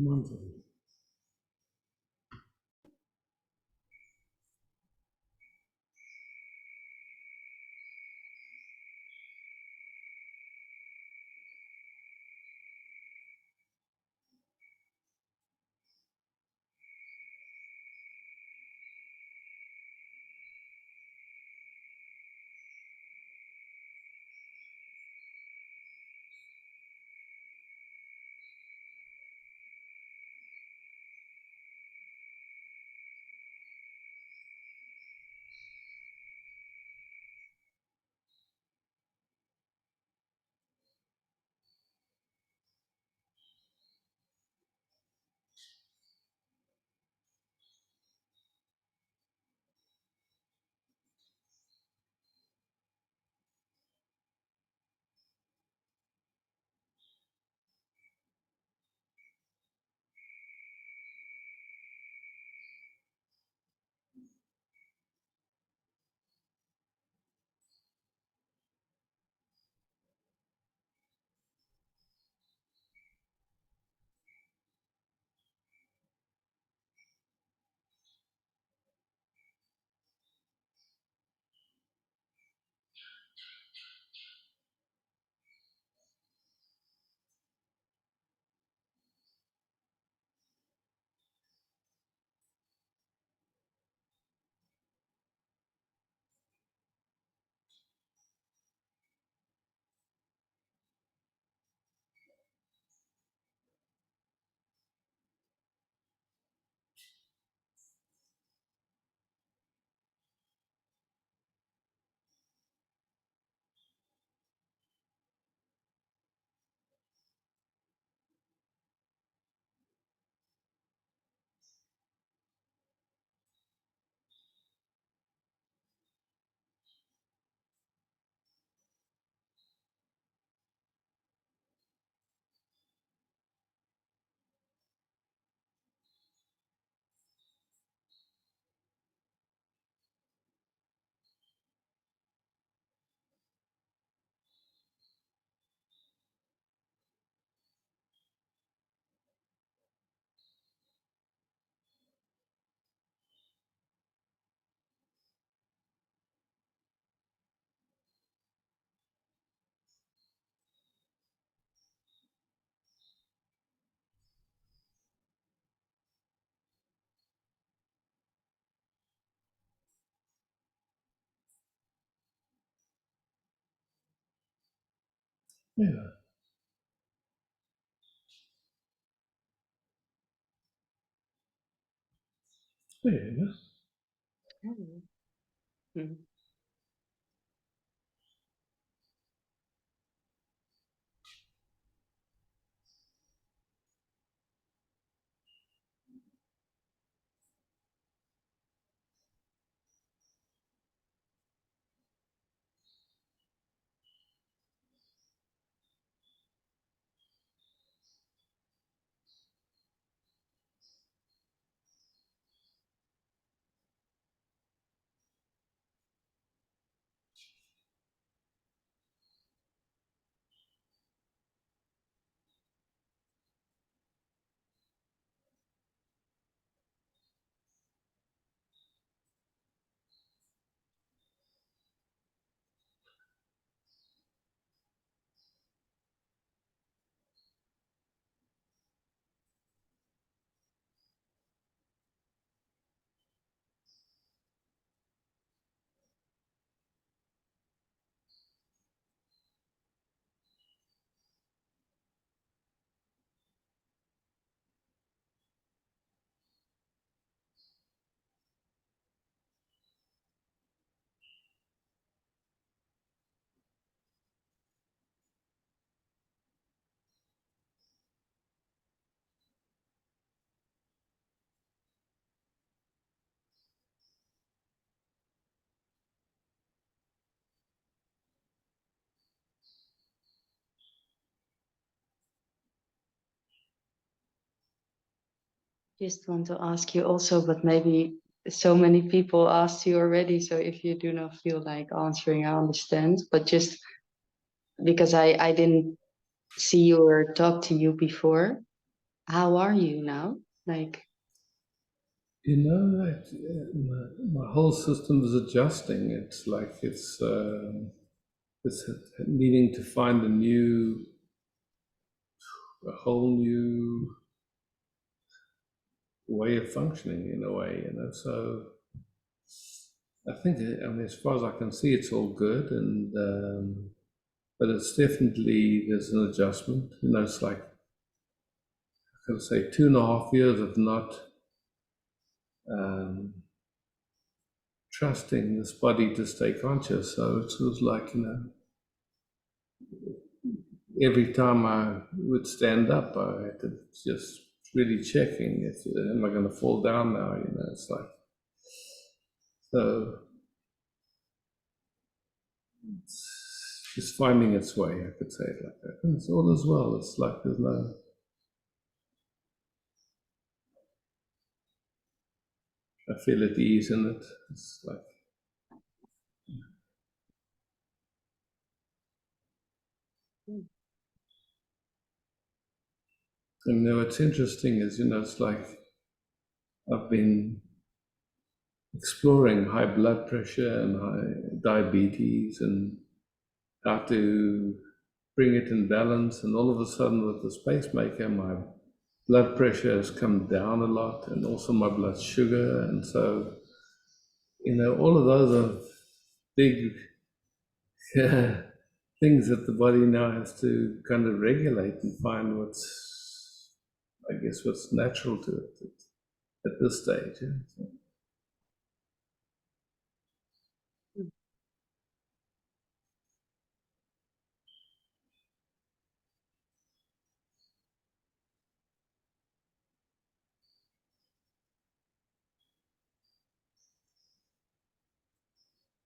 Monthly. Ja. Ja. Mm. Just want to ask you also, but maybe so many people asked you already. So if you do not feel like answering, I understand. But just because I didn't see you or talk to you before, how are you now? Like, You know, my whole system is adjusting. It's like it's needing to find a whole new way of functioning in a way, you know. So I think, I mean, as far as I can see, it's all good, and but it's definitely there's an adjustment. You know, it's like I can say 2.5 years of not um, trusting this body to stay conscious. So it was like, you know, every time I would stand up, I had to just really checking if am I going to fall down now? You know, it's like so it's finding its way. I could say it like that. And it's all as well. It's like there's no. I feel at ease in it. It's like, and you know, what's interesting is, you know, it's like I've been exploring high blood pressure and high diabetes and how to bring it in balance. And all of a sudden, with the pacemaker, my blood pressure has come down a lot, and also my blood sugar. And so, you know, all of those are big things that the body now has to kind of regulate and find what's, I guess, what's natural to it at this stage. Yeah?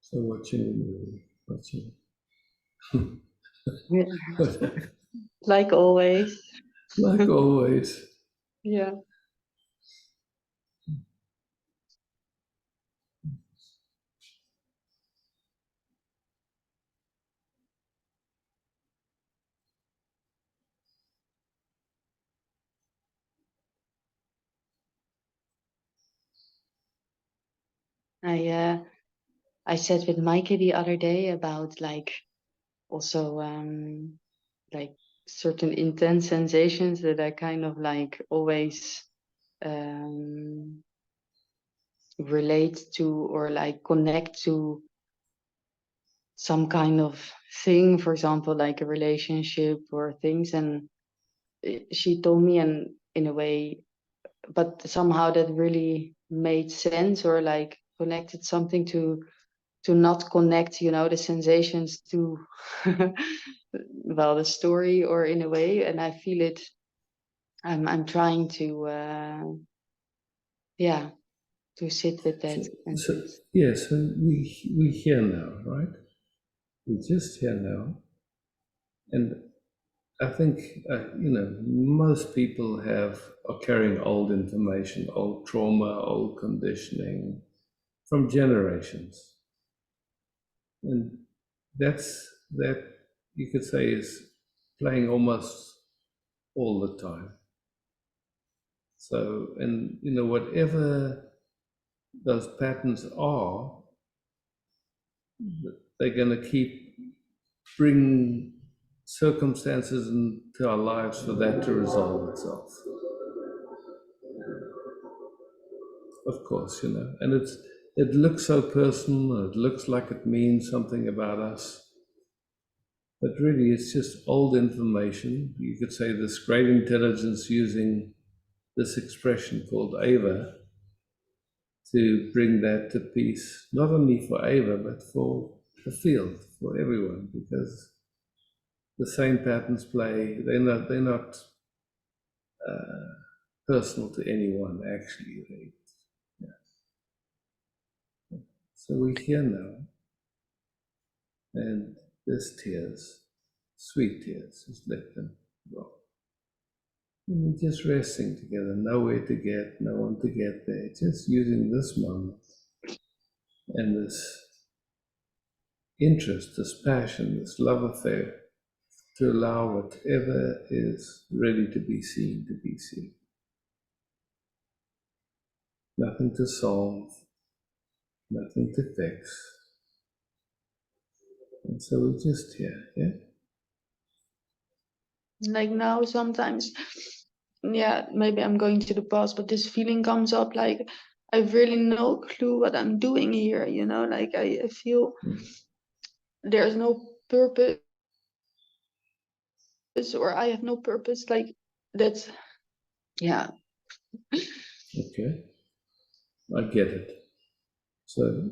So watching, yeah, like always. like always. Yeah. I uh, I said with Mikey the other day about like also like certain intense sensations that I kind of like always um relate to or like connect to some kind of thing, for example, like a relationship or things. And she told me, and in a way, but somehow that really made sense or like connected something to not connect, you know, the sensations to well, the story or in a way. And I feel it. I'm trying to yeah, to sit with So, that and so just yes, and we here now, right? We're just here now, and I think you know most people are carrying old information, old trauma, old conditioning from generations, and that you could say is playing almost all the time. So, and you know whatever those patterns are, they're going to keep bring circumstances into our lives for that to resolve itself. Of course, you know, and it looks so personal. It looks like it means something about us, but really, it's just old information. You could say this great intelligence using this expression called Ava to bring that to peace, not only for Ava but for the field, for everyone, because the same patterns play. They're not personal to anyone, actually. Yeah. So we're here now, and there's tears, sweet tears, just let them roll. And we're just resting together, nowhere to get, no one to get there, just using this moment and this interest, this passion, this love affair to allow whatever is ready to be seen to be seen. Nothing to solve, nothing to fix. And so we're just here, yeah? Like now, sometimes, yeah, maybe I'm going to the past, but this feeling comes up like I've really no clue what I'm doing here, you know, like I feel there's no purpose or I have no purpose. Like that's, yeah. Okay, I get it. So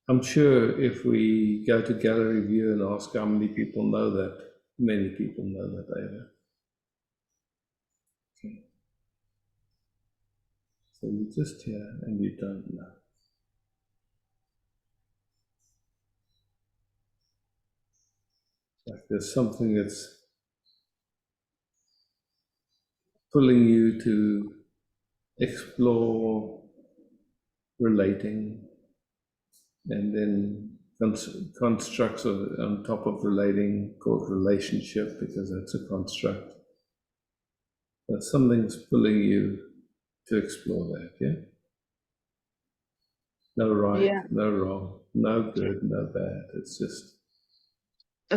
I'm sure if we go to gallery view and ask how many people know that, many people know that either. Okay. So you're just here and you don't know. Like there's something that's pulling you to explore relating and then constructs on top of relating called relationship because that's a construct. But something's pulling you to explore that, yeah? No right, Yeah. no wrong, no good, no bad. It's just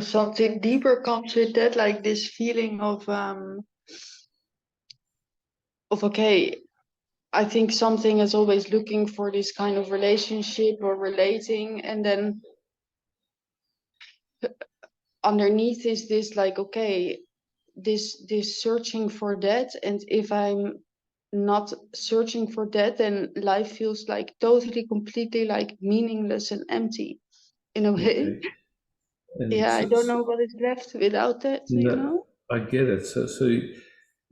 Something deeper comes with that, like this feeling of okay, I think something is always looking for this kind of relationship or relating, and then underneath is this like okay, this searching for that, and if I'm not searching for that, then life feels like totally completely like meaningless and empty in a way. okay. And Yeah, I don't so, know what is left without that, you no, know. I get it.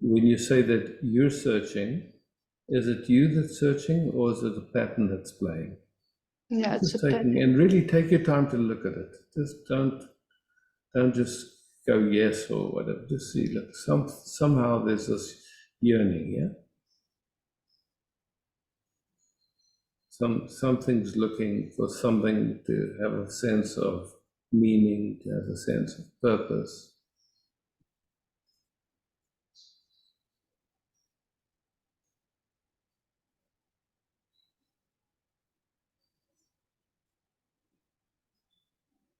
When you say that you're searching, is it you that's searching or is it a pattern that's playing? Yeah, it's a Just pet. taking and really take your time to look at it. Just don't just go yes or whatever. Just see, look, somehow there's this yearning, yeah? Something's looking for something to have a sense of meaning, to have a sense of purpose.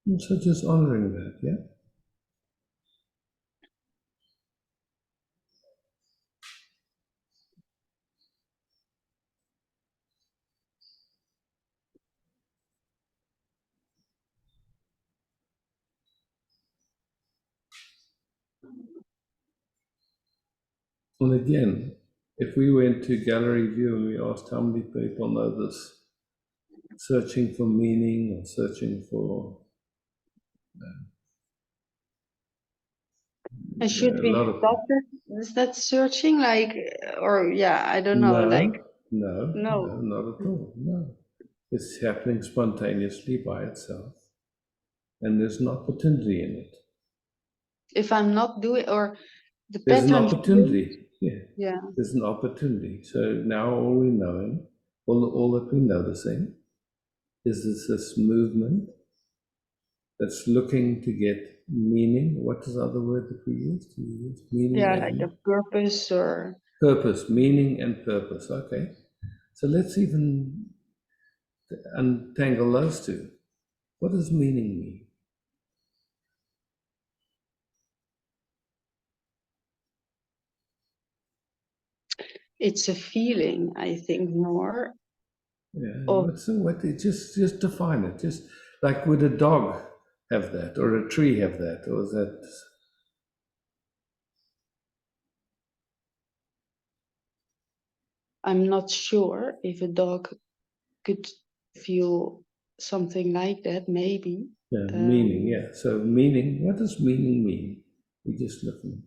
And so just honoring that, yeah? And again, if we went to gallery view and we asked how many people know this, searching for meaning or searching for And should a we lot of stop that? Is that searching like, or yeah, I don't know, like no, no, no. no, not at all. No, it's happening spontaneously by itself, and there's an opportunity in it. If I'm not doing or the There's an pattern change, opportunity. Yeah, yeah. there's an opportunity. So now all we're knowing, all that we're noticing, is this movement that's looking to get meaning. What is the other word that we use? We use meaning Yeah, like and the purpose or purpose. Meaning and purpose. Okay. So let's even untangle those two. What does meaning mean? it's a feeling, I think more Yeah. of Just define it. Just like would a dog have that, or a tree have that, or is that I'm not sure if a dog could feel something like that, maybe. yeah, meaning? Um, Yeah. So meaning. What does meaning mean? We just looking.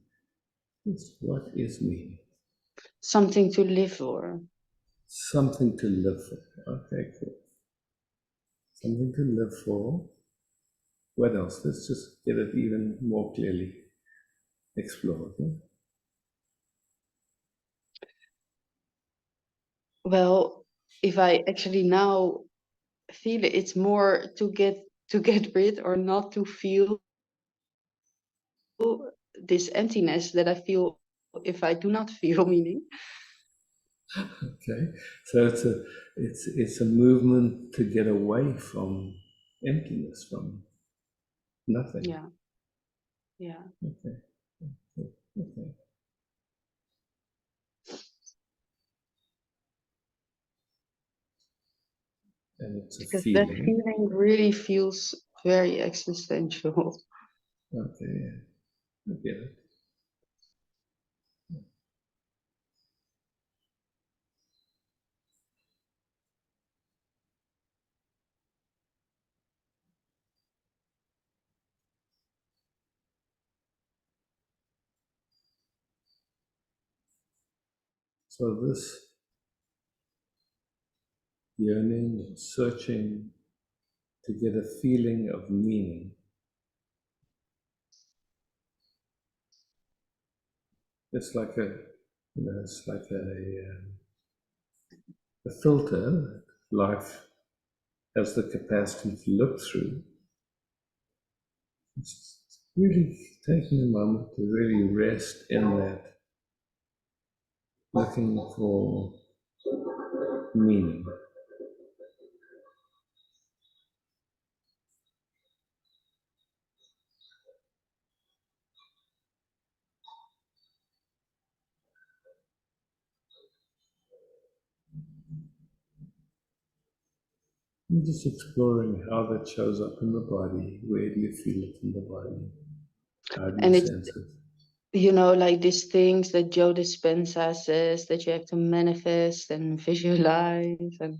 What is meaning? something to live for. Something to live for. Okay, cool. Something to live for. What else? Let's just get it even more clearly explored. Yeah? Well, if I actually now feel it, it's more to get rid or not to feel this emptiness that I feel if I do not feel meaning. Okay, so it's a movement to get away from emptiness, from nothing. Yeah, yeah. Okay, okay. And it's a Because that feeling. feeling really feels very existential. Okay, yeah, I get it. So this yearning and searching to get a feeling of meaning, it's like it's like a filter that life has the capacity to look through. It's really taking a moment to really rest in that, looking for meaning. And just exploring how that shows up in the body. Where do you feel it in the body? How do you And it's, sense it? like these things that Joe Dispenza says that you have to manifest and visualize and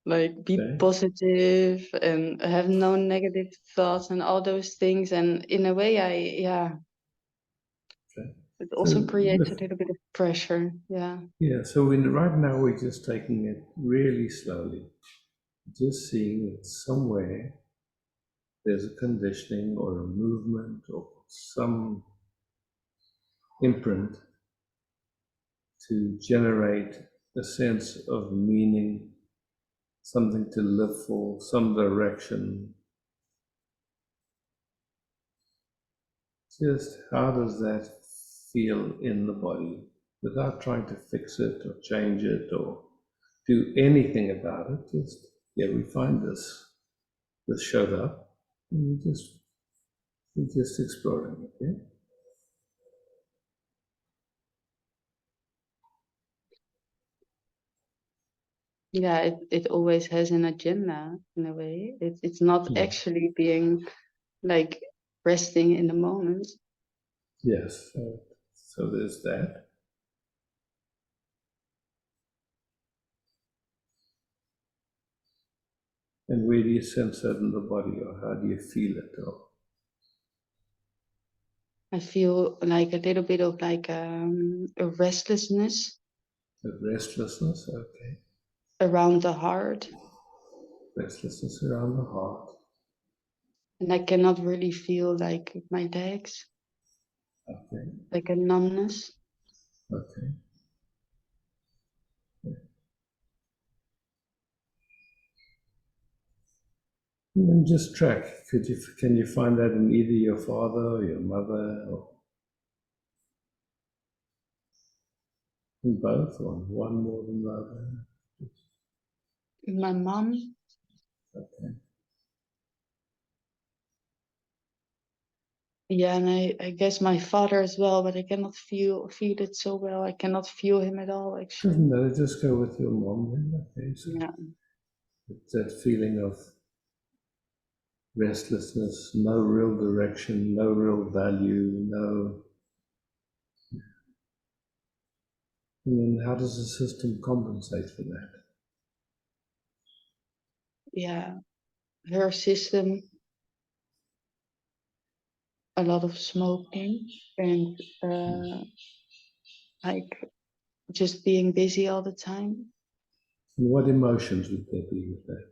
like be Okay? positive and have no negative thoughts and all those things. And in a way, Okay. it So also creates a look, little bit of pressure. Yeah. yeah, so right now we're just taking it really slowly, just seeing that somewhere there's a conditioning or a movement or some imprint to generate a sense of meaning, something to live for, some direction. Just how does that feel in the body without trying to fix it or change it or do anything about it? Just, yeah, we find this showed up and we're just exploring it, yeah? Yeah, it always has an agenda in a way. It's not Yeah. actually being like resting in the moment. Yes. So there's that. And where do you sense that in the body or how do you feel it? Or I feel like a little bit of like a restlessness the restlessness? Okay. around the heart, Restlessness around the heart. and I cannot really feel like my legs, Okay. like a numbness. Okay. And then just track. Can you find that in either your father or your mother or in both or in one more than the other? My mom, Okay. yeah, and I guess my father as well, but I cannot feel it so well. I cannot feel him at all, actually. Doesn't matter, just go with your mom then. Okay. So Yeah, it's that feeling of restlessness, no real direction, no real value, no. And then how does the system compensate for that? yeah. Her system, a lot of smoking and like just being busy all the time. And what emotions would there be with that?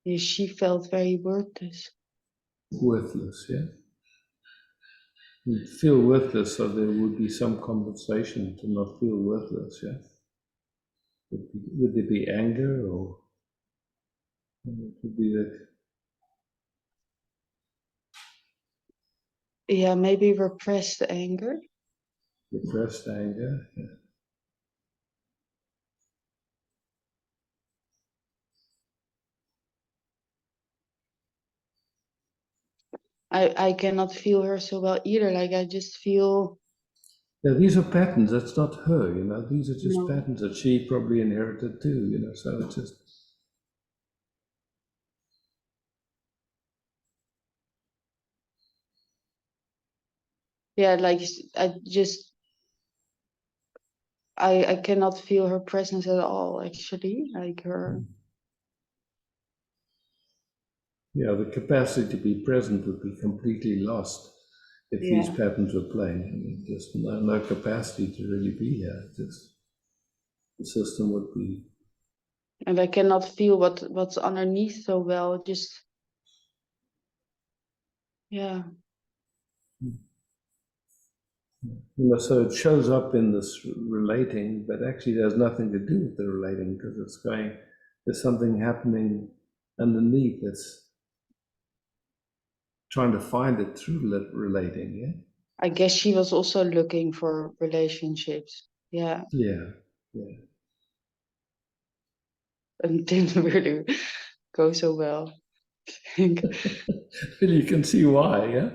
Yeah, she felt very worthless. Worthless, yeah? You'd feel worthless, so there would be some compensation to not feel worthless, yeah? Would there be anger or And it would be the Yeah, maybe repressed anger. repressed anger. Yeah. I cannot feel her so well either. Like I just feel Yeah, these are patterns. That's not her, you know. These are just no. patterns that she probably inherited too, you know. So it's just Yeah, like I just I cannot feel her presence at all actually. Like her yeah, the capacity to be present would be completely lost if these yeah. patterns were playing. I mean, just no capacity to really be here. Just the system would be. And I cannot feel what's underneath so well. Just yeah. You know, so it shows up in this relating, but actually there's nothing to do with the relating because it's going, there's something happening underneath that's trying to find it through relating, yeah? I guess she was also looking for relationships. Yeah. Yeah, yeah. And didn't really go so well. Well, you can see why, yeah?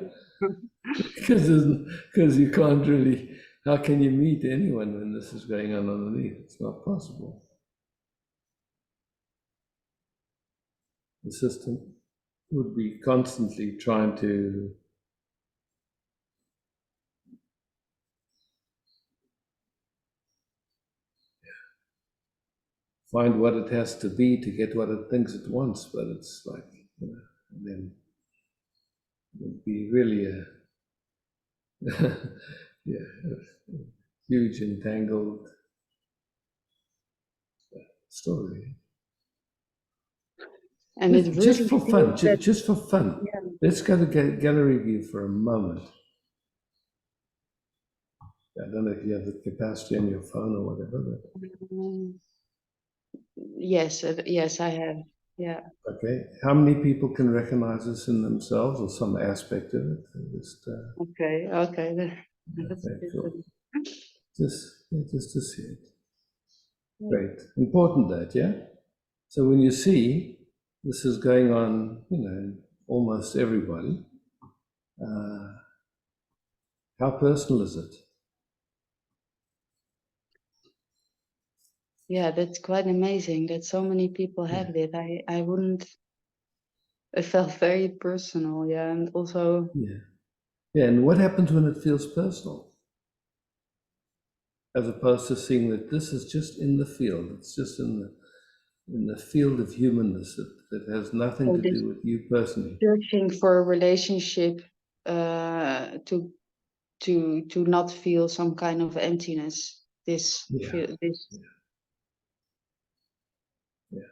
Because you can't really, how can you meet anyone when this is going on underneath? It's not possible. The system would be constantly trying to find what it has to be to get what it thinks it wants, but it's like, you know, and then it would be really a, yeah, a huge entangled story. And it Just really for feels fun, that just for fun, yeah. let's go to gallery view for a moment. I don't know if you have the capacity on your phone or whatever, but um, yes, yes, I have. Yeah. okay. How many people can recognize this in themselves or some aspect of it? Just, Okay. Okay. That's okay, good. cool. Just to see it. Yeah. Great. Important that, yeah? So when you see this is going on, you know, in almost everybody, uh, how personal is it? Yeah, that's quite amazing that so many people Yeah, have it. I wouldn't. It felt very personal. Yeah, and also yeah. Yeah, and what happens when it feels personal? As opposed to seeing that this is just in the field, it's just in the field of humanness that has nothing oh, to this do with you personally. searching for a relationship to not feel some kind of emptiness. This Yeah, feel this. yeah, yeah.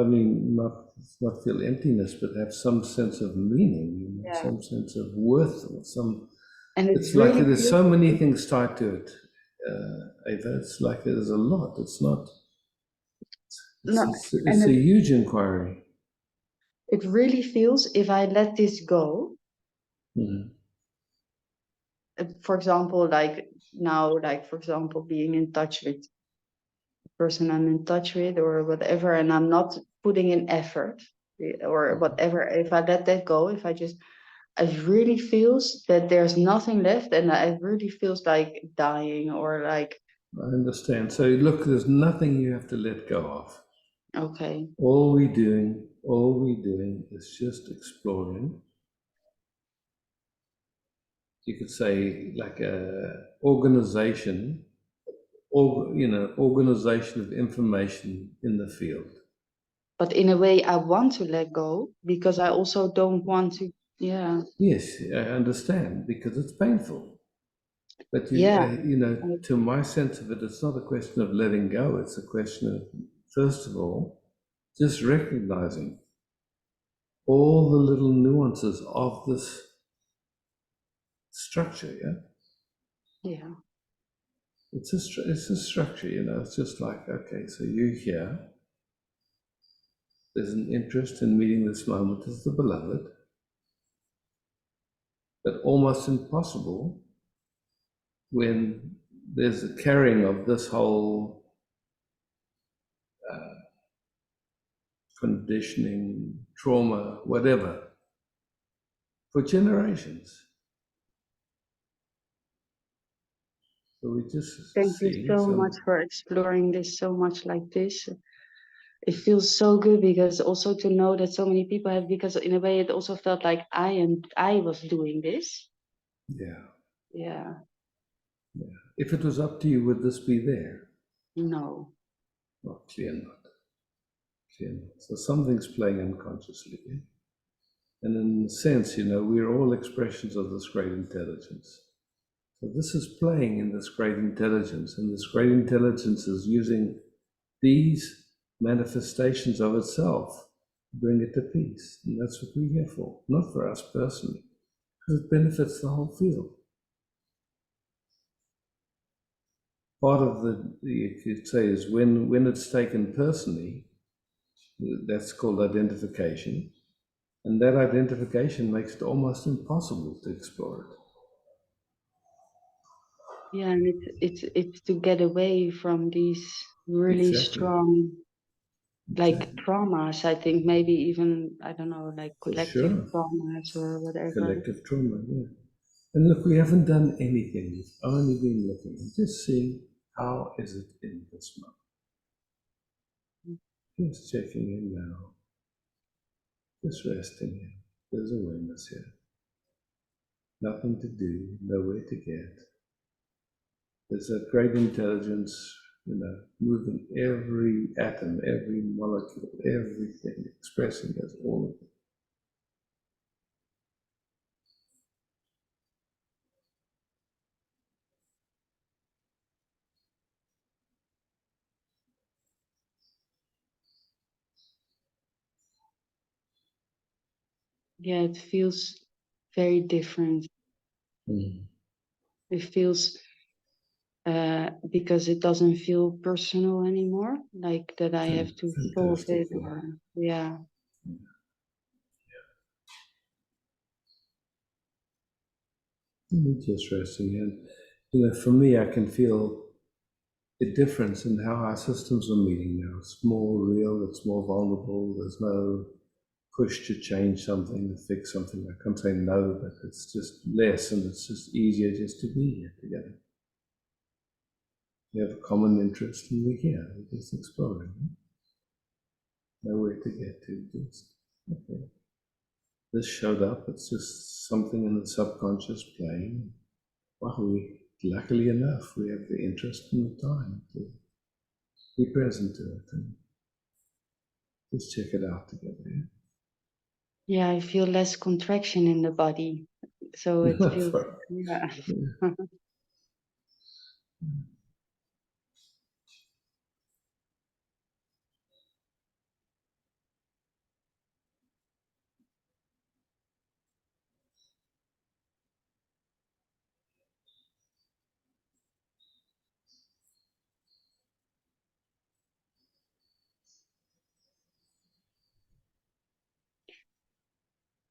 I mean, not feel emptiness, but have some sense of meaning, you know, Yeah, some sense of worth, or some. and it It's like really there's feels. so many things tied to it, Ava. It's like there's a lot. It's not. No, and It's a huge inquiry. it really feels if I let this go. Mhm. For example, like now, like for example, being in touch with the person I'm in touch with or whatever, and I'm not putting in effort or whatever. If I let that go, if I just, it really feels that there's nothing left, and it really feels like dying or like I understand. So look, there's nothing you have to let go of. okay, All we doing is just exploring. You could say like a organization, or you know, organization of information in the field. but in a way, I want to let go because I also don't want to. Yeah, Yes, I understand because it's painful. But yeah, you know, to my sense of it, it's not a question of letting go. It's a question of, first of all, just recognizing all the little nuances of this structure. Yeah, yeah, it's a structure. You know, it's just like okay, so you're here, there's an interest in meeting this moment as the beloved, but almost impossible when there's the carrying of this whole conditioning, trauma, whatever, for generations. So we just Thank you seeing so much for exploring this so much like this. It feels so good because also to know that so many people have, because in a way it also felt like I was doing this. Yeah. Yeah. Yeah. If it was up to you, would this be there? No. Well, clear not. Clear not. So something's playing unconsciously. Eh? And in a sense, we're all expressions of this great intelligence. So this is playing in this great intelligence, and this great intelligence is using these manifestations of itself to bring it to peace. And that's what we're here for, not for us personally, because it benefits the whole field. Part of you could say, is when it's taken personally, that's called identification. And that identification makes it almost impossible to explore it. Yeah, and it's to get away from these really Exactly. strong like Exactly. traumas. I think maybe even I don't know, like For collective sure. traumas or whatever. Collective trauma, yeah. And look, we haven't done anything. We've only been looking and just seeing how is it in this moment. Just checking in now. Just resting here. There's awareness here. Nothing to do, nowhere to get. There's a great intelligence, moving every atom, every molecule, everything, expressing as all of it. Yeah, it feels very different. Mm. It feels because it doesn't feel personal anymore, like that I have to solve Fantastic, it yeah. or yeah. Just resting in. For me, I can feel the difference in how our systems are meeting now. It's more real, it's more vulnerable, there's no push to change something, to fix something. I can't say no, but it's just less, and it's just easier just to be here together. We have a common interest, and we're here, we're just exploring. Nowhere to get to, just, okay. This showed up, it's just something in the subconscious plane. Well, luckily enough, we have the interest and the time to be present to it and just check it out together. Yeah? Yeah, I feel less contraction in the body. So it feels yeah. Yeah.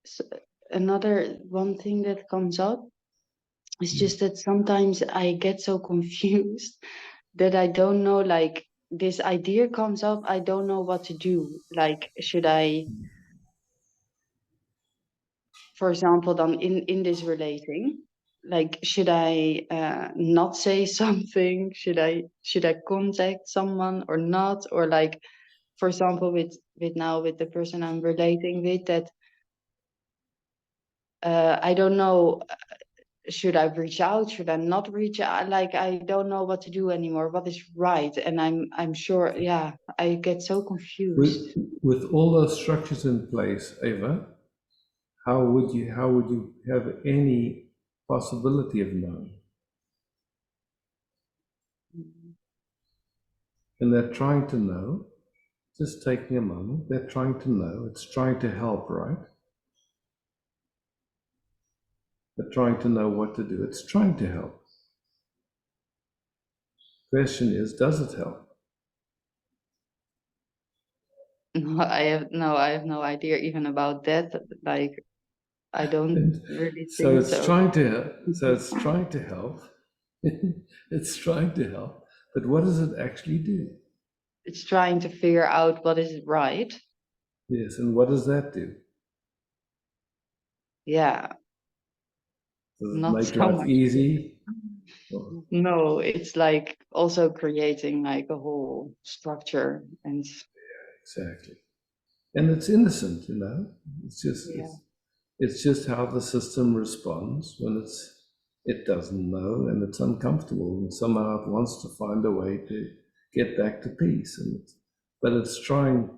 So another one thing that comes up is just that sometimes I get so confused that I don't know, like this idea comes up, I don't know what to do. Like, should I, for example, then in this relating, like, should I not say something? Should I contact someone or not? Or like, for example, with now with the person I'm relating with, that I don't know, should I reach out? Should I not reach out? Like, I don't know what to do anymore. What is right? And I'm sure, yeah, I get so confused. With all those structures in place, Ava, how would you have any possibility of knowing? And they're trying to know, just taking a moment, they're trying to know, it's trying to help, right? They're trying to know what to do. It's trying to help. Question is, does it help? No, I have no idea even about that. Like, I don't And really so think it's so. trying to so it's trying to help. It's trying to help, but what does it actually do? It's trying to figure out what is right. Yes, and what does that do? Yeah, Does it not make so life much. easy? Or, No, it's like also creating like a whole structure and exactly. And it's innocent, you know. It's just yeah. it's just how the system responds when it doesn't know and it's uncomfortable and somehow it wants to find a way to get back to peace. But it's trying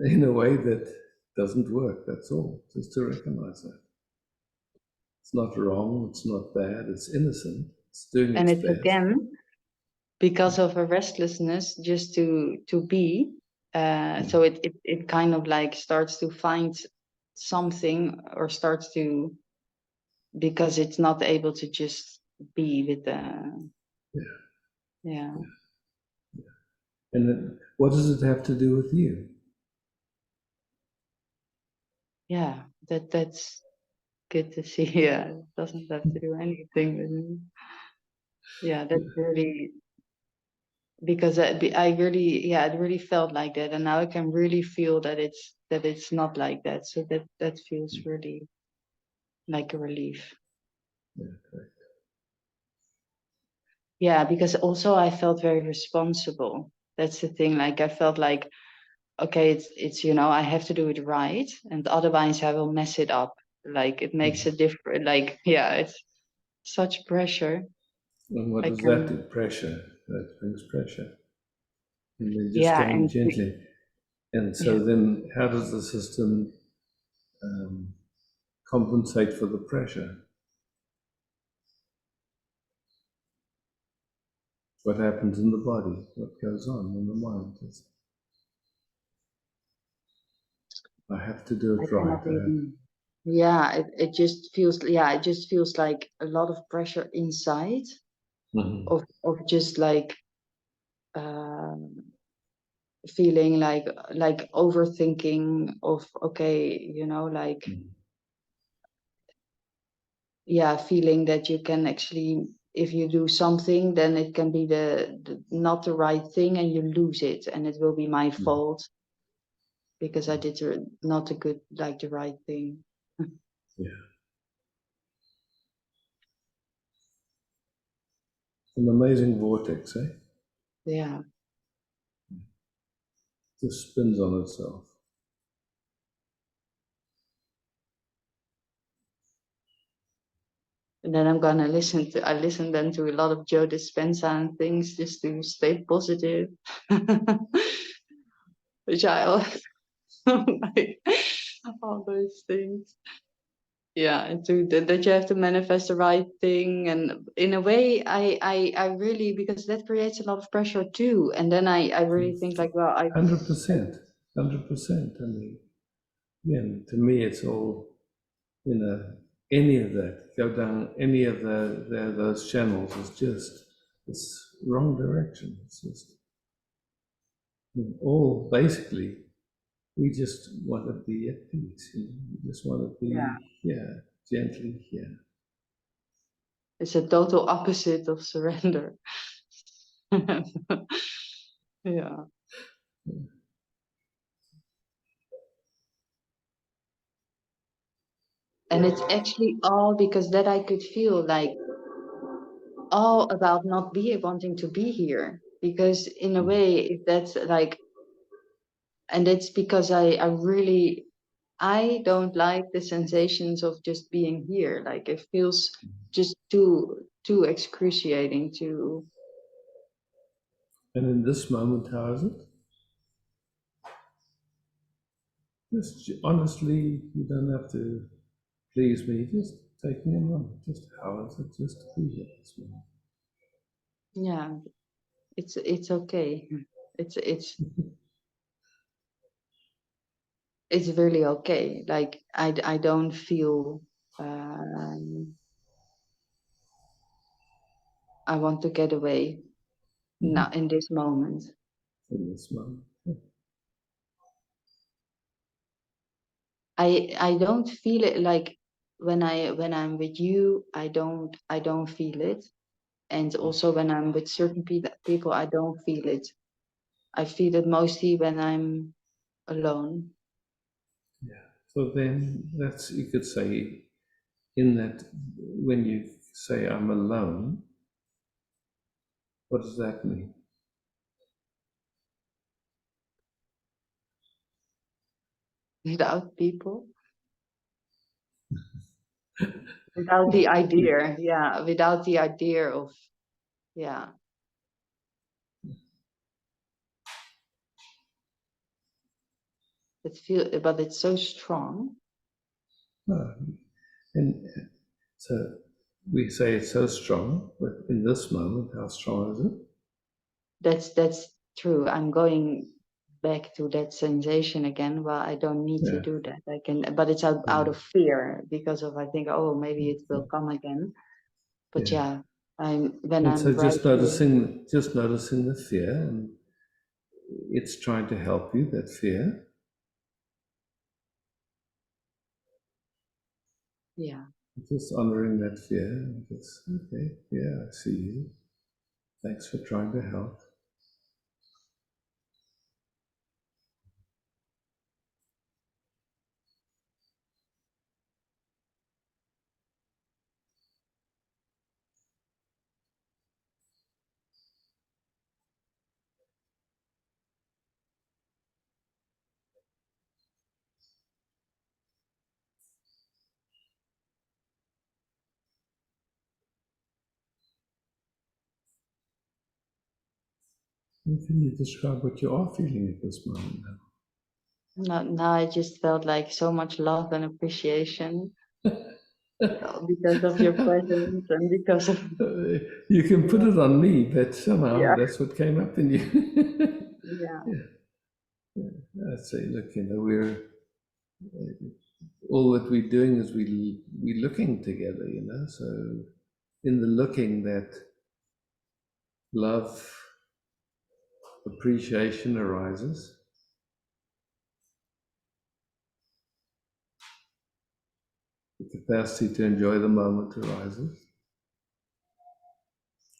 in a way that doesn't work. That's all. Just to recognize that it's not wrong. It's not bad. It's innocent. It's doing And its it's best. again because of a restlessness just to be. Yeah. So it kind of like starts to find something or starts to because it's not able to just be with the Yeah. yeah. And what does it have to do with you? Yeah, that's good to see. Yeah, it doesn't have to do anything with me. Yeah, that's really because I really yeah it really felt like that, and now I can really feel that it's not like that. So that feels really like a relief. Yeah, correct. Yeah, because also I felt very responsible. That's the thing. Like I felt like okay, it's I have to do it right, and otherwise I will mess it up. Like it makes a difference. Like yeah, it's such pressure. And what I does that can do? Pressure. That brings pressure. And then just yeah, going and gently. And yeah, so then how does the system compensate for the pressure? What happens in the body? What goes on in the mind? I have to do I it right. cannot even. Yeah, it just feels like a lot of pressure inside Mhm. of just like um feeling like overthinking of okay, like Mhm. yeah, feeling that you can actually if you do something then it can be the not the right thing and you lose it and it will be my Mhm. fault because I did not a good like the right thing. Yeah. An amazing vortex, eh? Yeah. Just spins on itself. And then I'm gonna I listen then to a lot of Joe Dispenza and things just to stay positive. Which I also like all those things. Yeah, and that you have to manifest the right thing. And in a way I really because that creates a lot of pressure too. And then I really think like, well, 100%. 100%. I mean, yeah, to me, it's all, any of that, go down any of those channels is just, it's wrong direction. It's just, all basically, we just want to be at peace. We just want to yeah, be here, gently here. it's a total opposite of surrender. Yeah. And it's actually all because that I could feel like all about not being wanting to be here. Because in a way, if that's like, and it's because I really I don't like the sensations of just being here. Like it feels just too excruciating to And in this moment, how is it? Just honestly, you don't have to please me. Just take me a moment. Just how is it just to be here this moment? yeah, it's okay. It's it's really okay. Like I don't feel I want to get away Mhm. not in this moment. In this moment. Yeah. I don't feel it like when I'm with you, I don't feel it. And also when I'm with certain people, I don't feel it. I feel it mostly when I'm alone. Yeah. So then that's, you could say, in that, when you say I'm alone, what does that mean? Without people, without the idea, yeah, without the idea of, yeah, but it's so strong. Oh, and so we say it's so strong, but in this moment, how strong is it? That's true. I'm going back to that sensation again. Well, I don't need to Yeah. do that. I can, but it's out Yeah. of fear because of I think, oh, maybe it will come again. But Yeah. yeah, I'm when And so I'm right here. just noticing the fear, and it's trying to help you, that fear. Yeah. Just honoring that fear. And just, okay, yeah, I see you. Thanks for trying to help. And can you describe what you are feeling at this moment now? Now I just felt like so much love and appreciation because of your presence and because of You can put yeah, it on me, but somehow yeah, that's what came up in you. yeah. I say, look, we're all that we're doing is we're looking together. So in the looking, that love, appreciation arises, the capacity to enjoy the moment arises,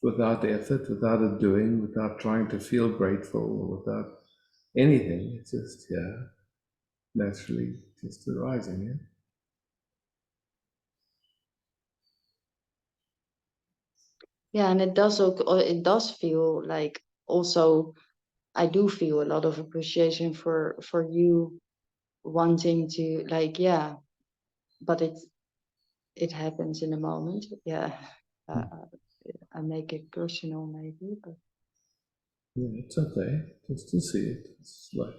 without effort, without a doing, without trying to feel grateful, or without anything. It's just, yeah, naturally just arising. Yeah. Yeah, and it does feel like also I do feel a lot of appreciation for you wanting to like yeah, but it happens in a moment. Yeah, uh, I make it personal maybe, but Yeah, it's okay just to see it. It's like,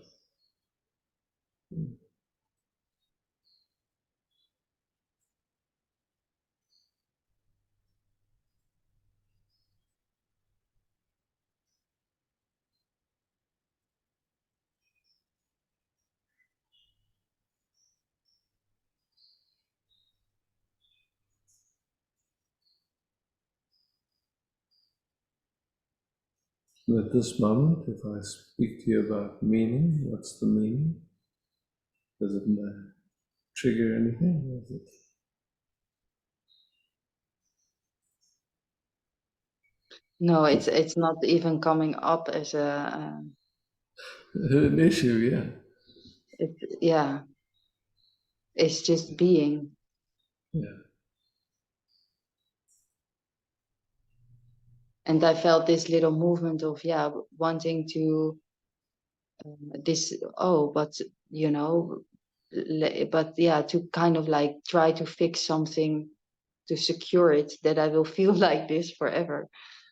at this moment, if I speak to you about meaning, what's the meaning? Does it trigger anything? Or is it no, it's not even coming up as a an issue? Yeah. it's yeah, it's just being. Yeah. And I felt this little movement of yeah, wanting to this oh, but you know, but yeah, to kind of like try to fix something to secure it that I will feel like this forever,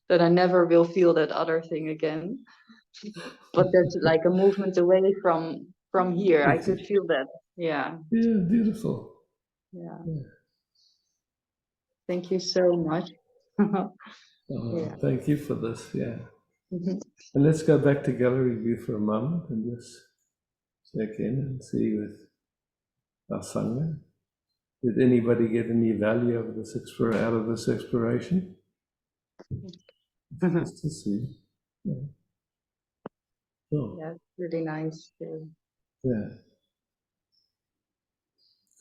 that I never will feel that other thing again. But that's like a movement away from here. I could feel that. Yeah, Yeah, beautiful. yeah. Yeah. Thank you so much. Yeah. Thank you for this. Yeah. Mhm. And let's go back to gallery view for a moment and just check in and see with our Sangha. Did anybody get any value out of this exploration? Just to see. Yeah. Sure. Yeah, it's really nice. Yeah.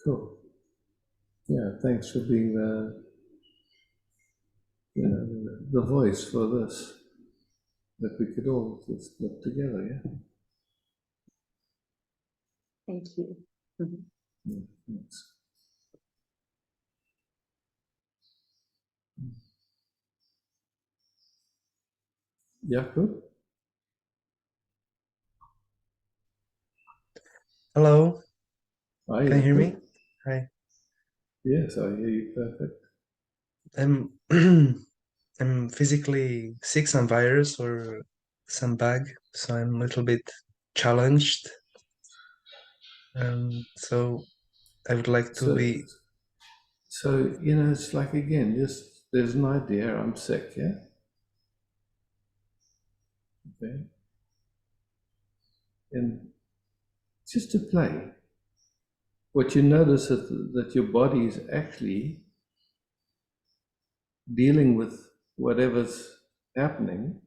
cool. Yeah, thanks for being the voice for this, that we could all just look together, yeah? Thank you. Mhm. Yeah, thanks. Yeah, good. Hello, I can you hear me? good. Hi. Yes, I hear you perfect. I'm I'm physically sick, some virus or some bug, so I'm a little bit challenged. So I would like to So, be. it's like, again, just there's an idea, I'm sick, yeah? Okay. And just to play, what you notice is that your body is actually dealing with whatever's happening.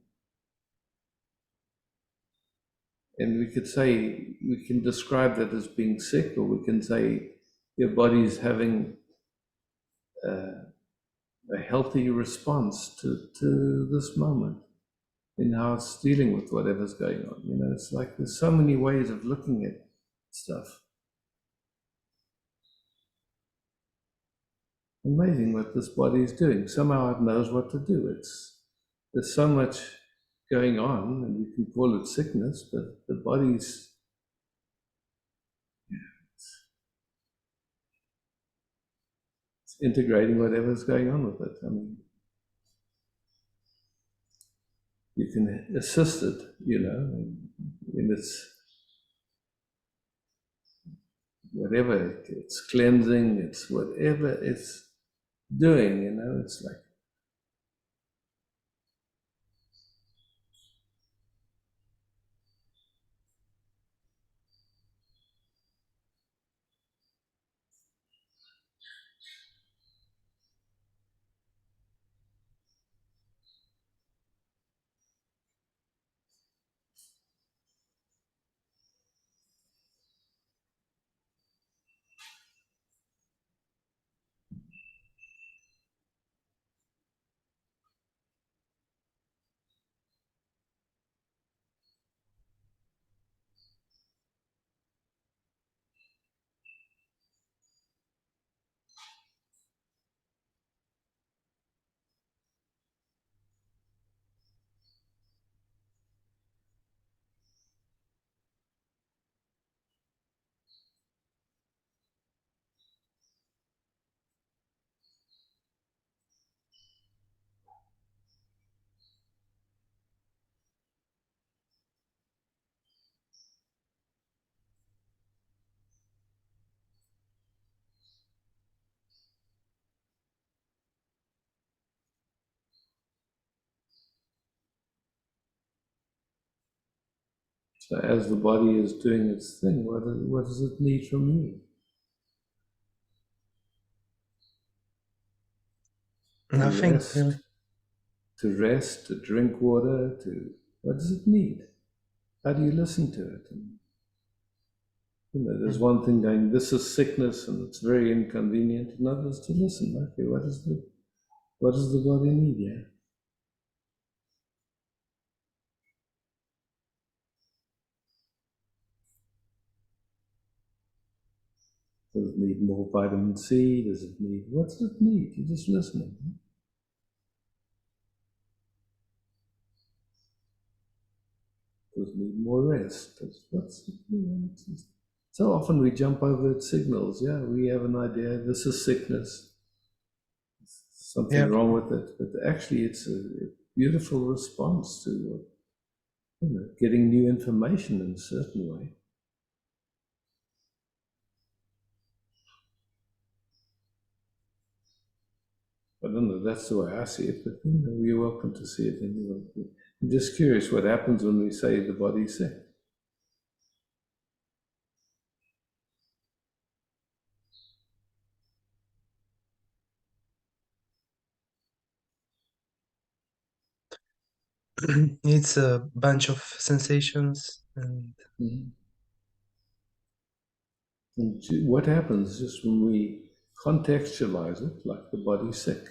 And we could say, we can describe that as being sick, or we can say your body is having a healthy response to this moment in how it's dealing with whatever's going on. It's like there's so many ways of looking at stuff. Amazing what this body is doing. Somehow it knows what to do. There's so much going on, and you can call it sickness, but the body's it's integrating whatever's going on with it. I mean, you can assist it, in its whatever it's cleansing, it's whatever it's doing. It's like, so as the body is doing its thing, what does it need from you? To Nothing rest, really. to drink water, what does it need? How do you listen to it? And, there's Mm. one thing going, this is sickness and it's very inconvenient. Another is to listen. Okay, what does the body need? Yeah. Does it need more vitamin C? What does it need? You're just listening. Does it need more rest? So often we jump over signals. Yeah, we have an idea. This is sickness. Something Yep. wrong with it. But actually, it's a beautiful response to getting new information in a certain way. I don't know. That's the way I see it. But you're welcome to see it anyway. I'm just curious what happens when we say the body's sick. It's a bunch of sensations, and Mhm. And what happens just when we contextualize it, like the body's sick.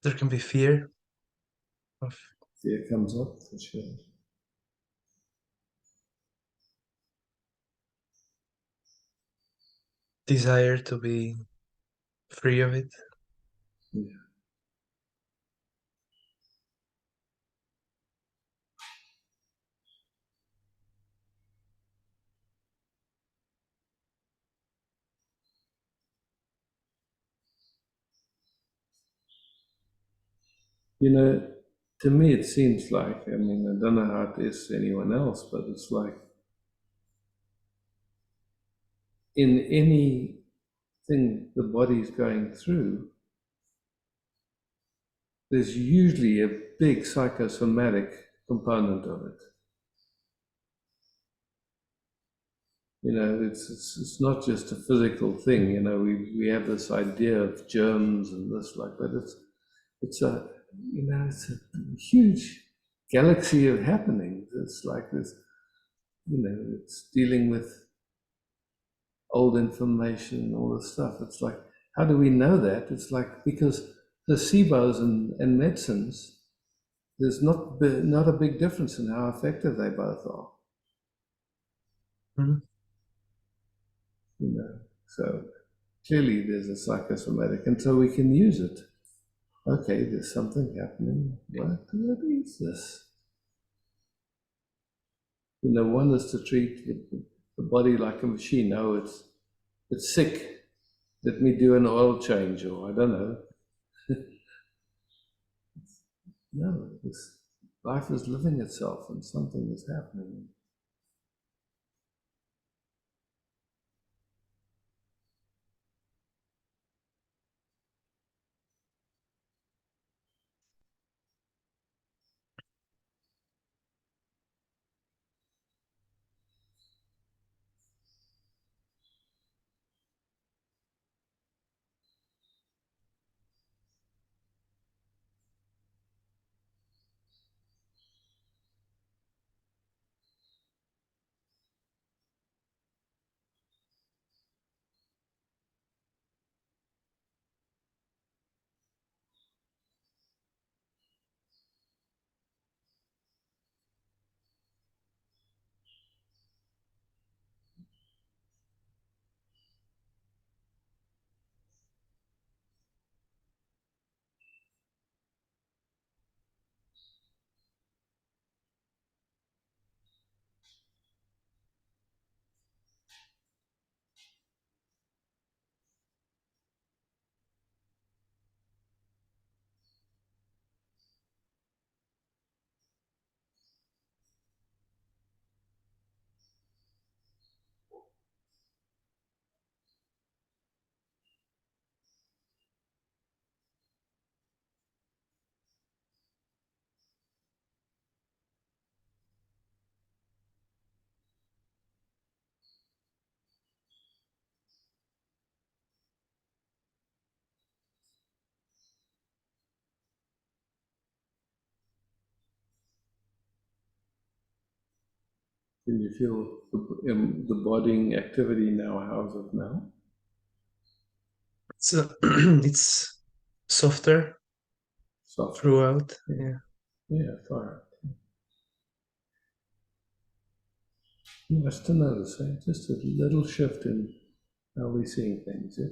There can be fear of Fear comes up for sure. desire to be free of it. Yeah. You know, to me, it seems like, I mean, I don't know how it is to anyone else, but it's like in anything the body's going through, there's usually a big psychosomatic component of it. You know, it's not just a physical thing. You know, we have this idea of germs and this like, but it's a it's a huge galaxy of happenings. It's like this, it's dealing with old information and all this stuff. It's like, how do we know that? It's like because placebos and medicines, there's not a big difference in how effective they both are. Mhm. So clearly there's a psychosomatic, and so we can use it. Okay, there's something happening. What is this? One is to treat the body like a machine. No, it's sick. Let me do an oil change, or I don't know. No, this life is living itself, and something is happening. Can you feel the bodying activity now? How's it now? So it's softer Softer. throughout. Yeah. Yeah, fine. Nice to notice, eh? Just a little shift in how we're seeing things. Yeah?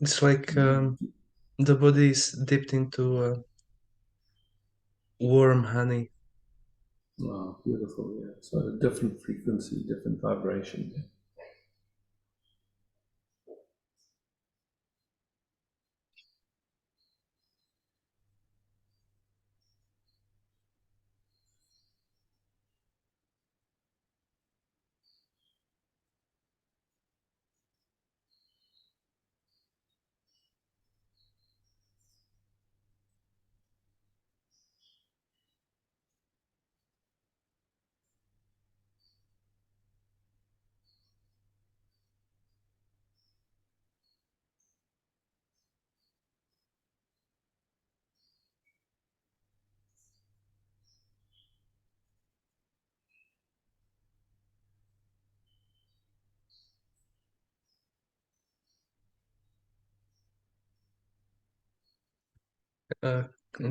It's like the body is dipped into warm honey. Wow, beautiful. Yeah. So a different frequency, different vibration. Yeah?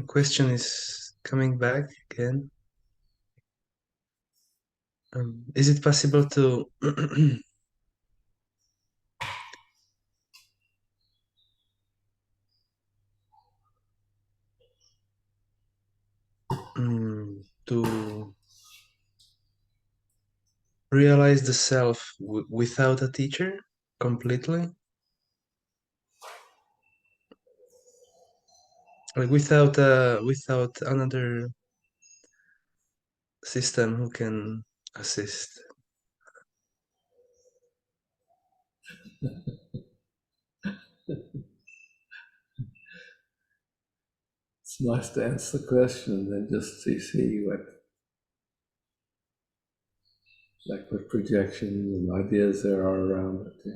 question is coming back again. Is it possible to to realize the self without a teacher completely? Like without another system who can assist. It's nice to answer the question and then just see what projections and ideas there are around it. Yeah.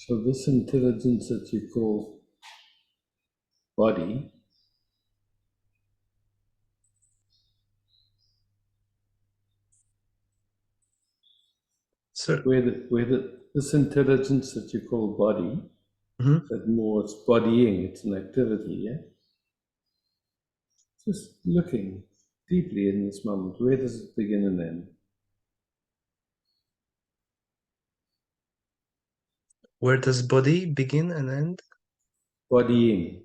So this intelligence that you call body, So, this intelligence that you call body, mhm. that more it's bodying, it's an activity, yeah? Just looking deeply in this moment, where does it begin and end? Where does body begin and end? Bodying,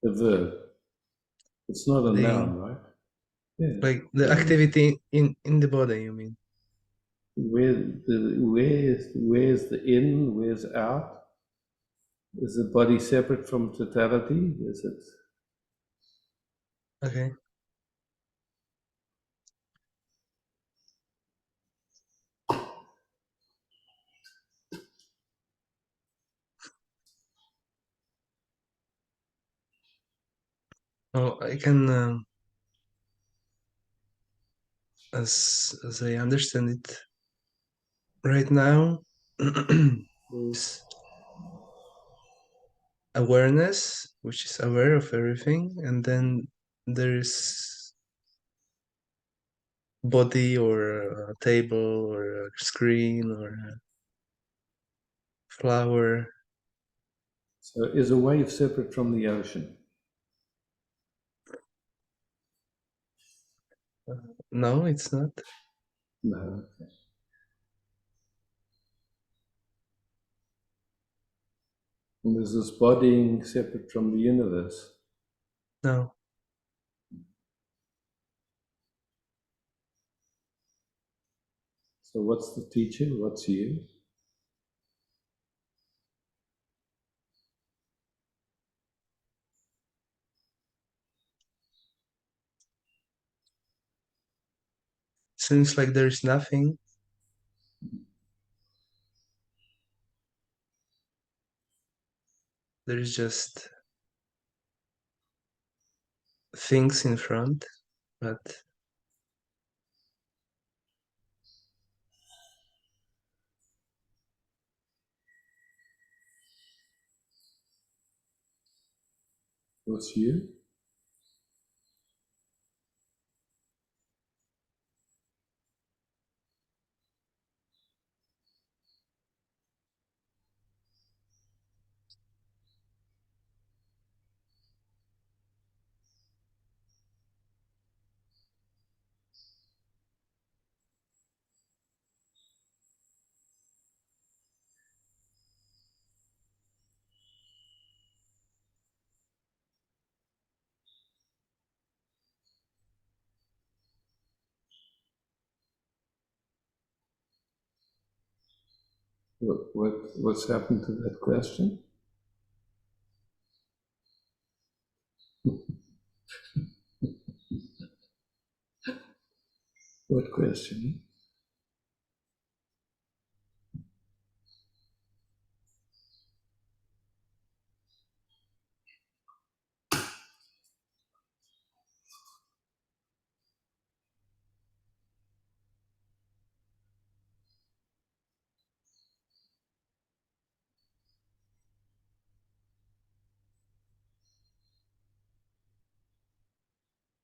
the verb. It's not a The noun, right? Yeah. like the Where is activity in the body, you mean? where's the in, where's out? Is the body separate from totality? Is it Okay. Oh, I can, as I understand it right now, there's awareness, which is aware of everything, and then there's body or a table or a screen or a flower. so? Is a wave separate from the ocean? No, it's not. No. And is this bodying separate from the universe? No. So what's the teacher? What's you? Seems like there's nothing. There's just things in front, but What's you? What's happened to that question? What question?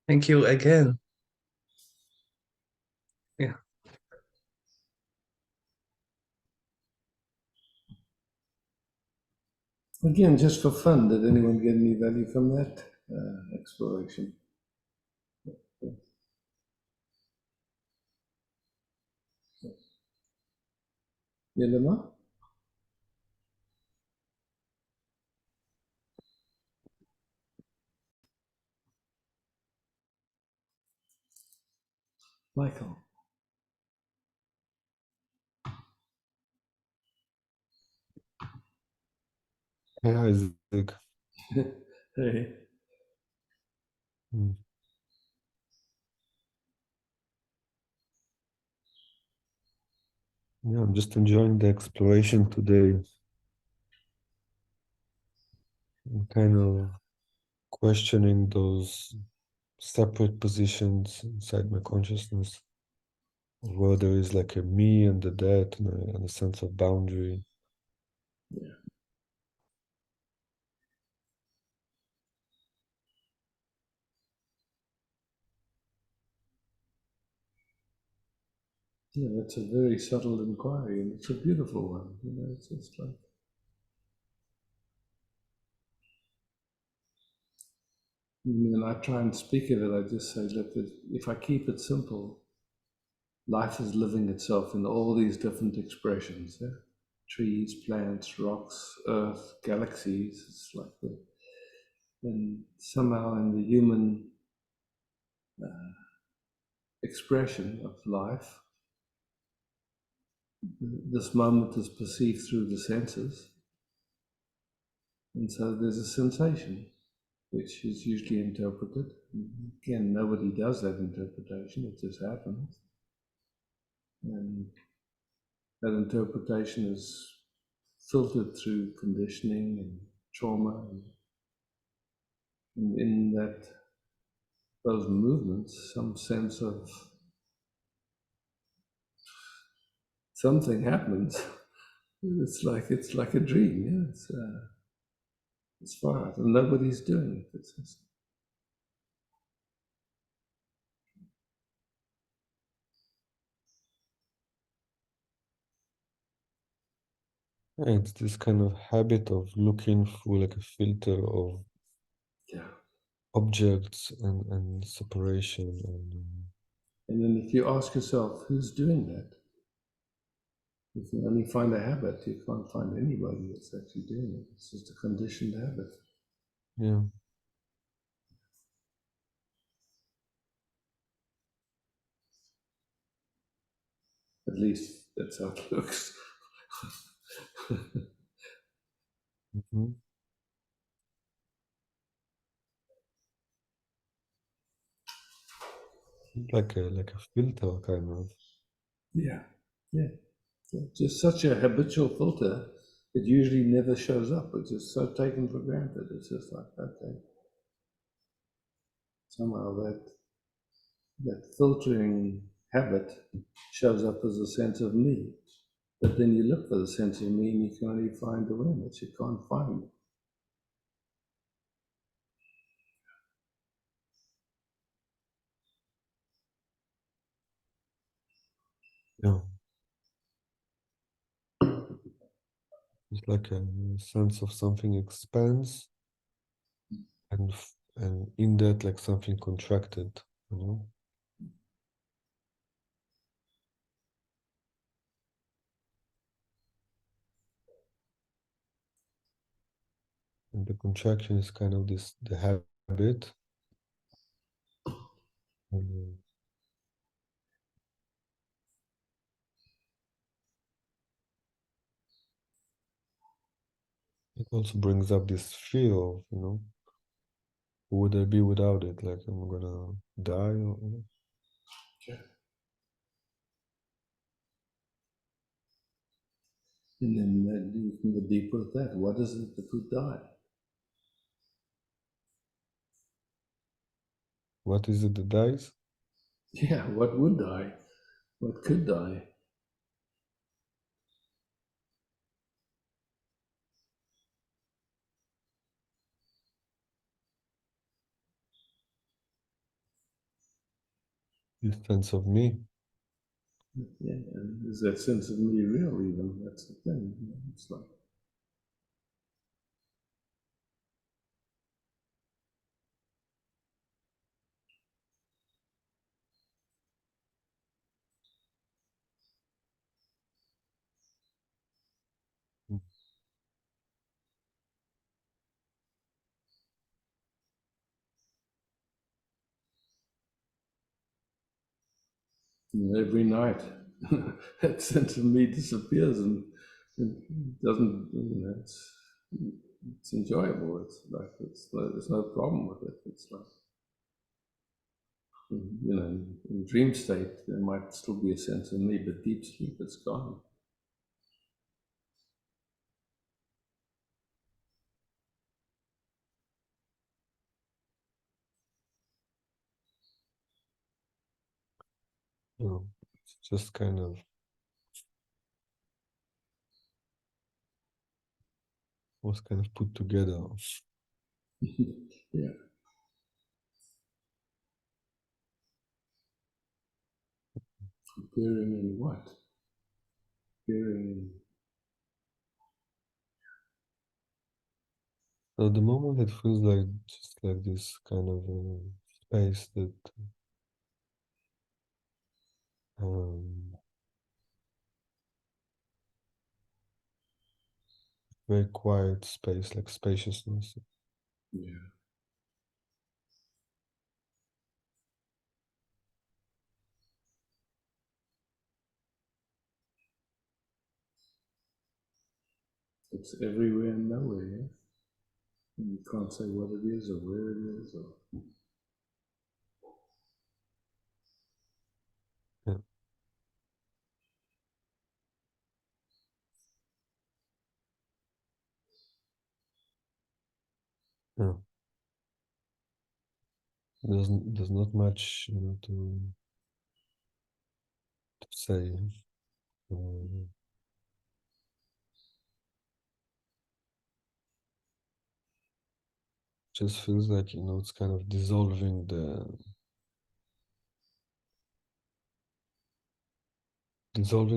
Thank you again. Yeah. Again, just for fun, did anyone get any value from that exploration? Yelema? Michael? Hey, Isaac. Hey. Mm. Yeah, I'm just enjoying the exploration today. I'm kind of questioning those separate positions inside my consciousness, where there is like a me and the that, and a sense of boundary. Yeah. Yeah, that's a very subtle inquiry, and it's a beautiful one. You know, it's just like when I try and speak of it, I just say, look, if I keep it simple, life is living itself in all these different expressions. Yeah? Trees, plants, rocks, earth, galaxies. It's like the, and somehow in the human expression of life, this moment is perceived through the senses. And so there's a sensation, which is usually interpreted. Again, nobody does that interpretation, it just happens. And that interpretation is filtered through conditioning and trauma. And in that, those movements, some sense of something happens. It's like a dream, yeah. It's far out, and nobody's doing it. It's just, Yeah, it's this kind of habit of looking through like a filter of yeah. objects and separation. And then if you ask yourself, who's doing that? You can only find a habit. You can't find anybody that's actually doing it. It's just a conditioned habit. Yeah. At least that's how it looks. Mhm. Like a filter kind of. Yeah, yeah. Just such a habitual filter, it usually never shows up. It's just so taken for granted. It's just like, okay, somehow that filtering habit shows up as a sense of me. But then you look for the sense of me and you can only find awareness. You can't find it. Yeah. It's like a sense of something expands and in that like something contracted, you know? And the contraction is kind of the habit. And, also brings up this fear of, who would I be without it? Like, am I gonna die? Or, And then even the deeper that, what is it that would die? what is it that dies? Yeah, what would die? What could die? This sense of me. Yeah, and is that sense of me real even? That's the thing. It's like, every night that sense of me disappears and it doesn't, it's enjoyable. It's like, there's no problem with it. It's like, in dream state, there might still be a sense of me, but deep sleep, it's gone. It's just kind of was kind of put together. Yeah. Appearing in what? Appearing in. So at the moment, it feels like just like this kind of space that um, very quiet space, like spaciousness. Yeah. It's everywhere and nowhere. Yeah? And you can't say what it is or where it is. Or... Yeah. Yeah. There's not much, to say. Uh, just feels like it's kind of dissolving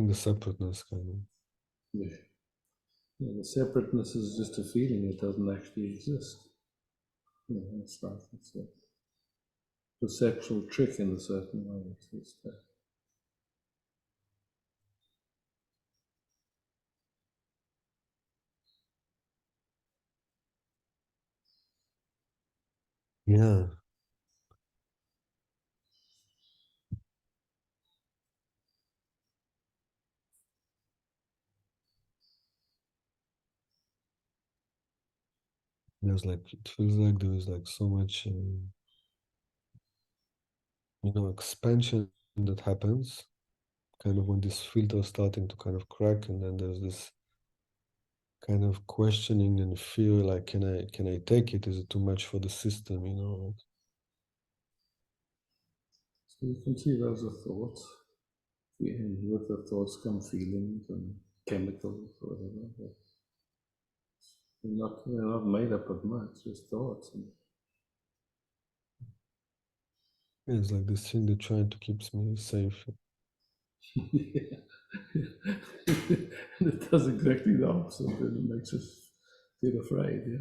the separateness, kind of. Yeah. Yeah, the separateness is just a feeling, it doesn't actually exist. Yeah, that's right. It's a perceptual trick in a certain way. It's Yeah. It feels like there is like so much, expansion that happens kind of when this filter is starting to kind of crack, and then there's this kind of questioning and fear, like, can I take it? Is it too much for the system, so you can see those are thoughts. Yeah, and with the thoughts come feelings and chemicals or whatever. But they're not made up of much, just thoughts. And Yeah, it's like this thing that trying to keep me safe. yeah. And it does exactly the opposite. It makes us feel afraid. Yeah.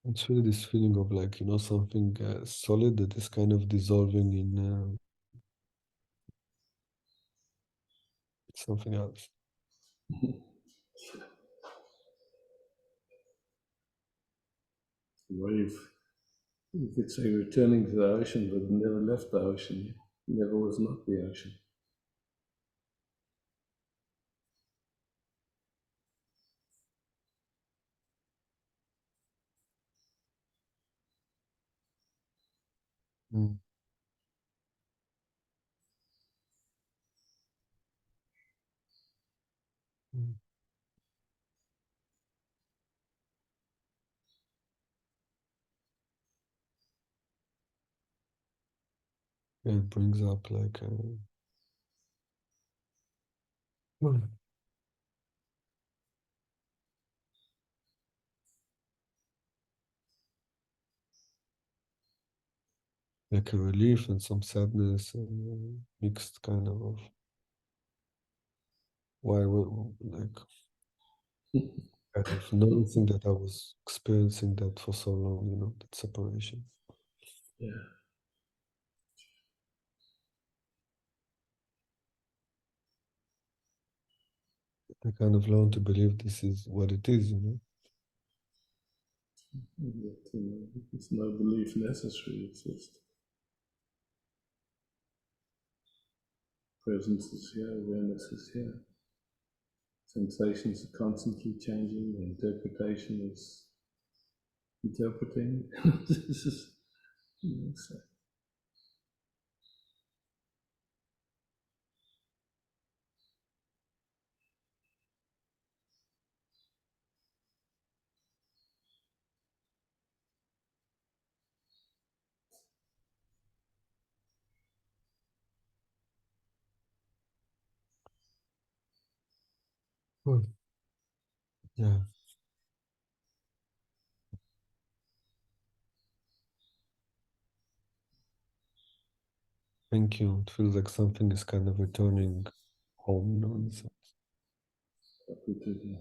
It's really this feeling of like, you know, something solid that is kind of dissolving in something else. Wave, you could say returning to the ocean, but never left the ocean, never was not the ocean. Mm. Mm. It brings up like like a relief and some sadness and mixed kind of why like kind of noticing that I was experiencing that for so long, you know, that separation. Yeah. I kind of learned to believe this is what it is, you know. It's no belief necessary, it's just presence is here, awareness is here. Sensations are constantly changing, the interpretation is interpreting. This is, so. Yeah. Thank you. It feels like something is kind of returning home, you know, in a sense. Yeah.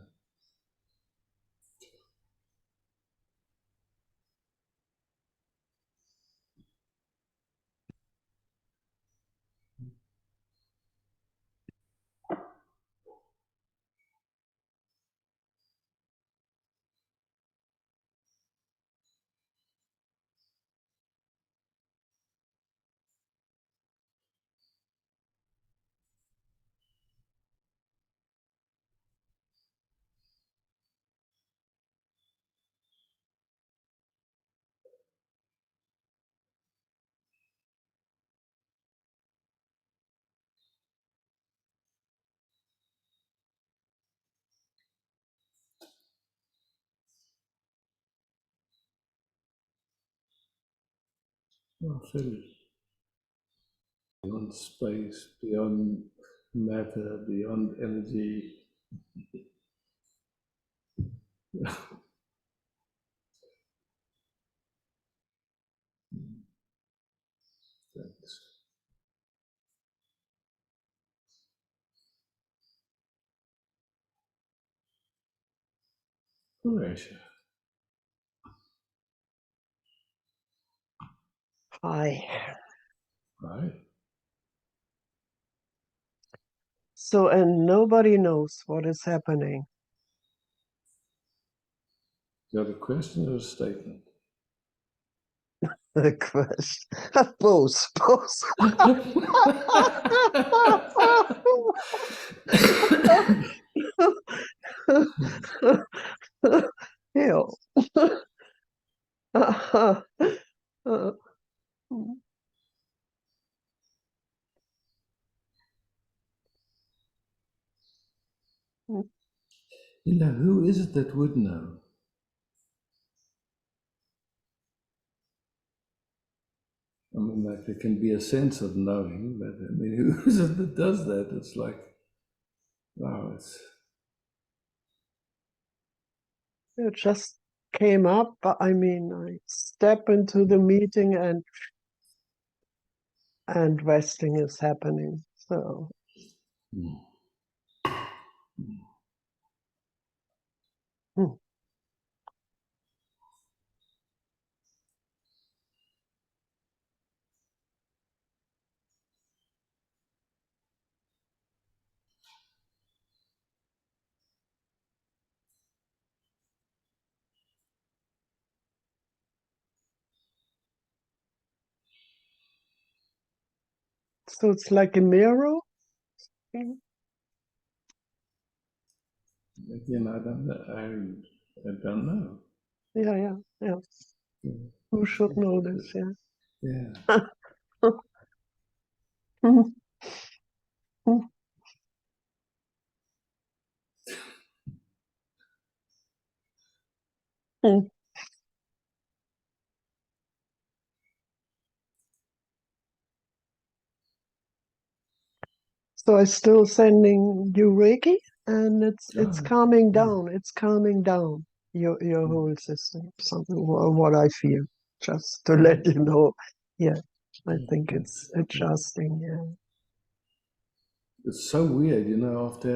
Oh, really. Beyond space, beyond matter, beyond energy. Thanks. Croatia. Hi. Right. So, and nobody knows what is happening. You have a question or a statement? The question. Both, both. Yeah. You know, who is it that would know? I mean, like there can be a sense of knowing, but I mean, who is it that does that? It's like, wow, it's It just came up. But I mean, I step into the meeting and vesting is happening. So, mm. hmm. So it's like a mirror. Mhm. Again, I don't know. I don't know. Yeah, yeah, yeah. Yeah. Who should know this? Yeah. Yeah. Mhm. Mhm. So I'm still sending you Reiki, and it's Oh, calming yeah. down. It's calming down your whole system. Something what I feel. Just to let you know. Yeah, I think Thanks. it's adjusting. Yeah. It's so weird, after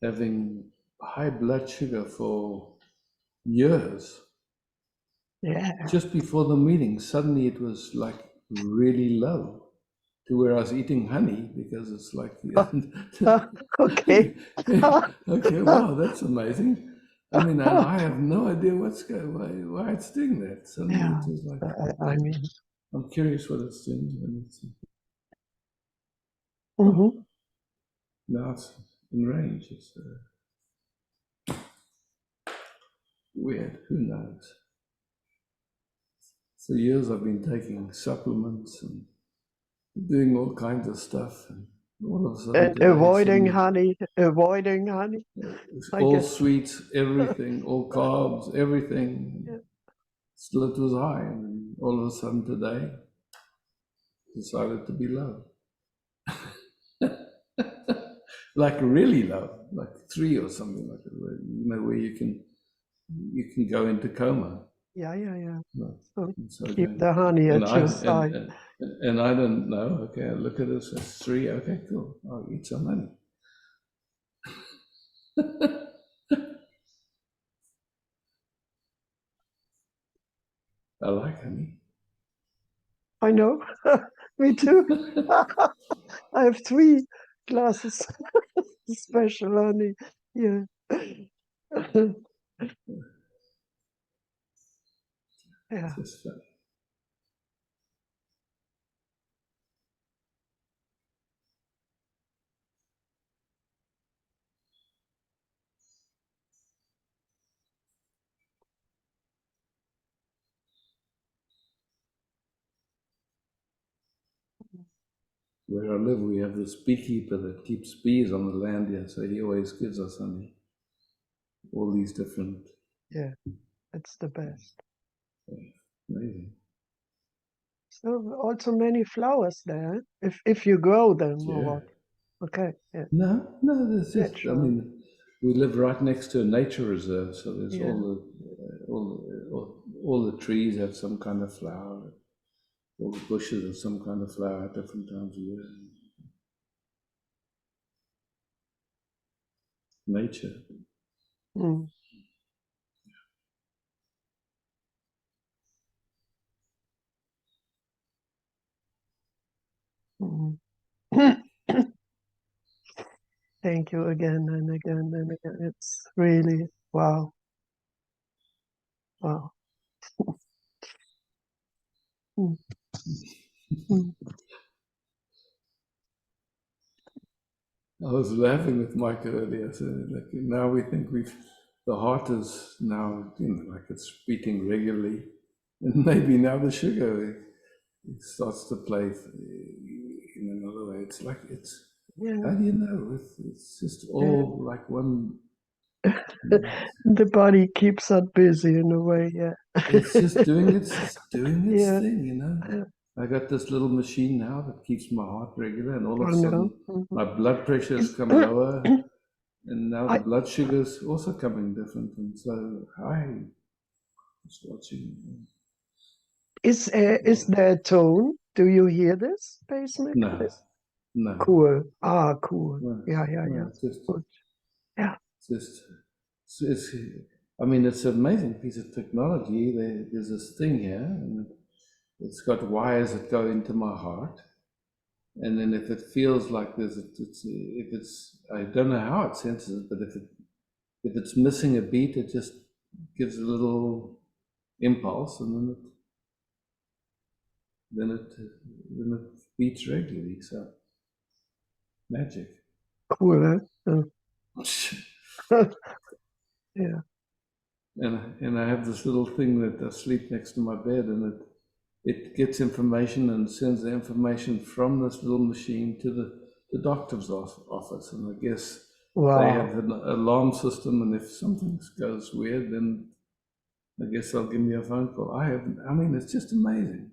having high blood sugar for years, Yeah. just before the meeting, suddenly it was like really low to where I was eating honey because it's like, Okay. okay, wow, that's amazing. I mean, and I have no idea why it's doing that. Suddenly Yeah. it was like, I mean. I'm curious what it's doing. And Mhm. now it's in range. It's weird. Who knows? For years I've been taking supplements and doing all kinds of stuff, and all of a sudden And today, avoiding honey. it's I all guess. sweets, everything, all carbs, everything. Yeah. Still, it was high, and then all of a sudden today, decided to be low, like really low, like 3 or something like that. Where you can go into coma. Yeah, yeah, yeah. Right. So So keep again, the honey and at I your side. and I don't know. Okay, I look at this as 3. Okay, cool. I'll eat some honey. I like honey. I know. Me too. I have 3 glasses special honey. Yeah. Yeah. Just funny. Where I live, we have this beekeeper that keeps bees on the land here, so he always gives us honey. All these different, Yeah. It's the best. amazing. So also many flowers there. If you grow them or Yeah. what? Okay. Yeah. No, there's just, I Natural. mean, we live right next to a nature reserve, so there's Yeah. all the trees have some kind of flower. All the bushes have some kind of flower at different times of year. Nature. Mm. Mm. Thank you again and again and again. It's really wow. Wow. Mm. Mm. I was laughing with Mike earlier. So like now we think the heart is now, like it's beating regularly, and maybe now the sugar it starts to play in another way. It's like Yeah. how do you know? It's just all like one. The body keeps us busy in a way. Yeah. It's just doing its Yeah. thing. I got this little machine now that keeps my heart regular, and all of I a know. sudden Mhm. my blood pressure has Is, come lower. And now the I, blood sugar's also coming different, and so I was watching. is there a tone? Do you hear this pacemaker? No, no, Cool. Ah, cool. no, Yeah, yeah, yeah. no. Good. Yeah. Just, it's. I mean, it's an amazing piece of technology. There's this thing here, and it's got wires that go into my heart, and then if it feels like if it's, I don't know how it senses it, but if it's missing a beat, it just gives a little impulse, and then it beats regularly. So magic. Cool, huh? Yeah. And I have this little thing that I sleep next to my bed, and it gets information and sends the information from this little machine to the doctor's office. And I guess they have Wow. an alarm system, and if something goes weird, then I guess they'll give me a phone call. I mean, it's just amazing.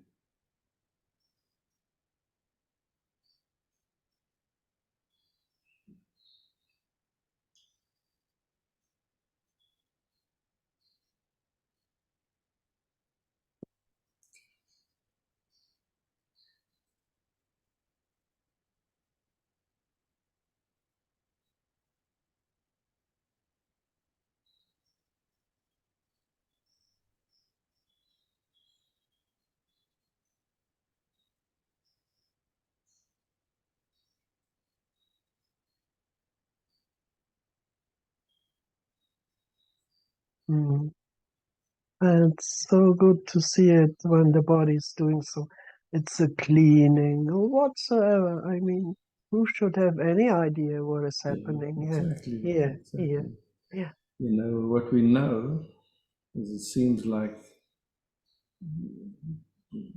Mm. And it's so good to see it when the body's doing so. It's a cleaning or whatsoever. I mean, who should have any idea what is Yeah, happening exactly, here, exactly. yeah. You know, what we know is it seems like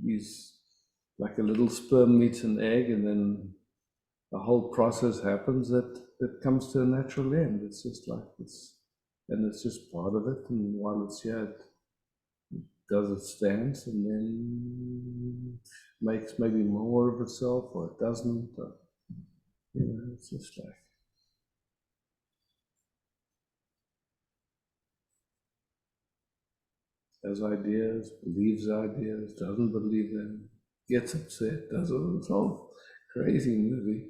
these, like a little sperm meets an egg, and then the whole process happens that comes to a natural end. It's just like this, and it's just part of it. And while it's here, it does its dance, and then makes maybe more of itself, or it doesn't. Or, you know, it's just like has ideas, believes ideas, doesn't believe them, gets upset, does all this whole crazy movie.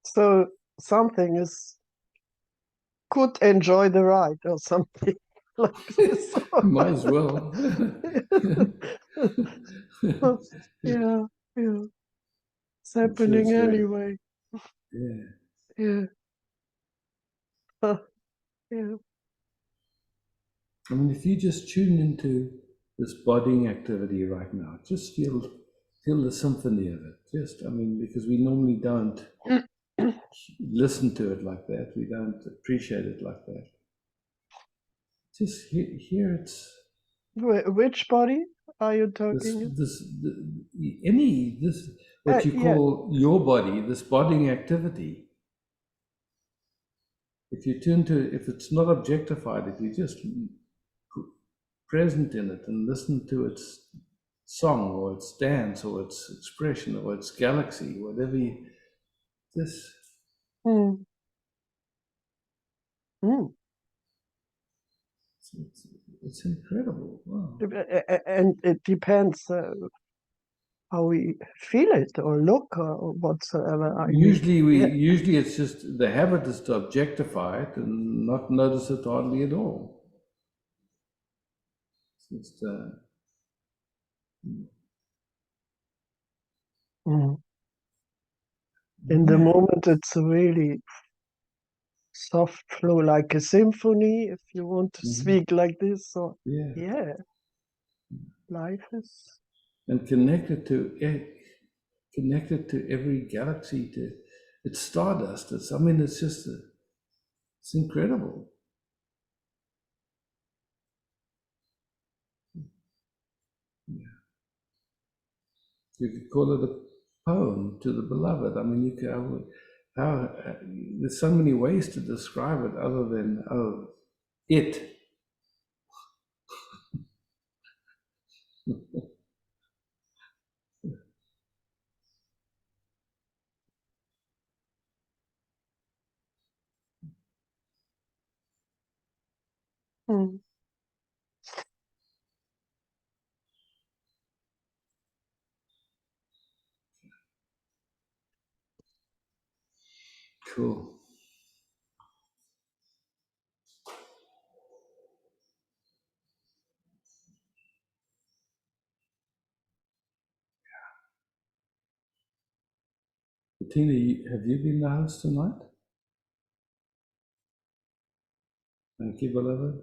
So something is could enjoy the ride or something like this. Might as well. Yeah, yeah. It's I'm sure happening it's very, anyway. yeah. Yeah. Yeah. I mean, if you just tune into this bodying activity right now, just feel the symphony of it. Just, I mean, because we normally don't listen to it like that. We don't appreciate it like that. Just hear it's Which body are you this talking? what you Yeah. call your body, this bodying activity. If you tune to, if it's not objectified, if you just present in it and listen to its song or its dance or its expression or its galaxy, whatever you just, Mm. Mm. it's, it's incredible. Wow. And it depends how we feel it or look or whatsoever. I mean, yeah. Usually it's just the habit is to objectify it and not notice it hardly at all. It's just, Mm. In the yeah. moment, it's a really soft flow, like a symphony, if you want to Mhm. speak like this. So, Yeah. yeah, life is. And connected to every galaxy. To it's stardust. It's, I mean, it's just it's incredible. Yeah. You could call it a poem to the beloved. I mean, you could. How there's so many ways to describe it other than it. Mm. Cool. Bettina, have you been the host tonight? Thank you, beloved.